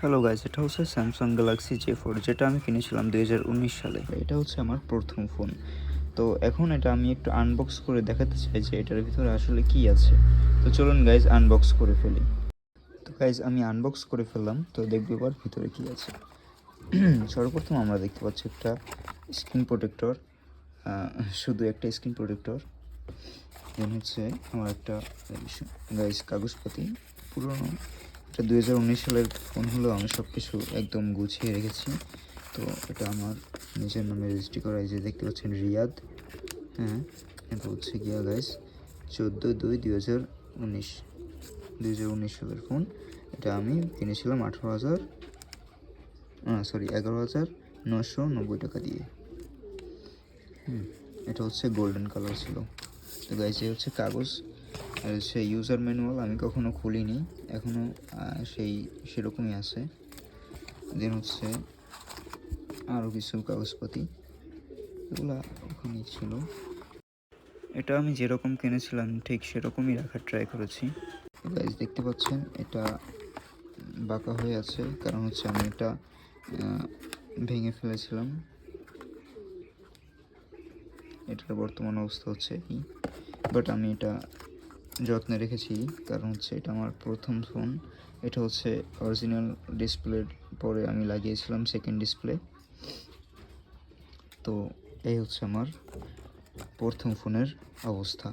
Hello guys, এটা হচ্ছে Samsung Galaxy J4 যেটা আমি কিনেছিলাম 2019 সালে। এটা হচ্ছে আমার প্রথম ফোন। তো এখন এটা আমি একটু আনবক্স করে দেখাতে চাই যে এটার ভিতরে আসলে কি আছে। তো চলুন গাইস আনবক্স করে ফেলি। তো গাইস আমি আনবক্স করে ফেললাম, তো দেখবো এবার ভিতরে কি আছে। সর্বপ্রথম আমরা দেখতে পাচ্ছি একটা স্ক্রিন প্রোটেক্টর, শুধু একটা স্ক্রিন প্রোটেক্টর। দেন হচ্ছে আমার একটা গাইস কাগজপাতি পুরনো। এটা 2019 সালের ফোন হলেও আমি সব কিছু একদম গুছিয়ে রেখেছি। তো এটা আমার নিজের নামে রেজিস্ট্রি করা, এই যে দেখতে পাচ্ছেন রিয়াদ। হ্যাঁ, এটা হচ্ছে গিয়া গাইস 14/2/2019 সালের ফোন। এটা আমি কিনেছিলাম 11,990 টাকা দিয়ে। এটা হচ্ছে গোল্ডেন কালার ছিল। তো গাইস এই হচ্ছে কাগজ, আর সেই ইউজার ম্যানুয়াল আমি কখনো খুলিনি, এখনও সেরকমই আছে। দেন হচ্ছে আরও কিছু কাগজপাতি, এগুলা ওখানেই ছিল। এটা আমি যেরকম কিনেছিলাম ঠিক সেরকমই রাখার ট্রাই করেছি। গাইস দেখতে পাচ্ছেন এটা বাঁকা হয়ে আছে, কারণ হচ্ছে আমি এটা ভেঙে ফেলেছিলাম। এটার বর্তমান অবস্থা হচ্ছে এই, বাট আমি এটা যত্নে রেখেছি, কারণ হচ্ছে এটা আমার প্রথম ফোন। এটা হচ্ছে অরিজিনাল ডিসপ্লের পরে আমি লাগিয়েছিলাম সেকেন্ড ডিসপ্লে। তো এই হচ্ছে আমার প্রথম ফোনের অবস্থা।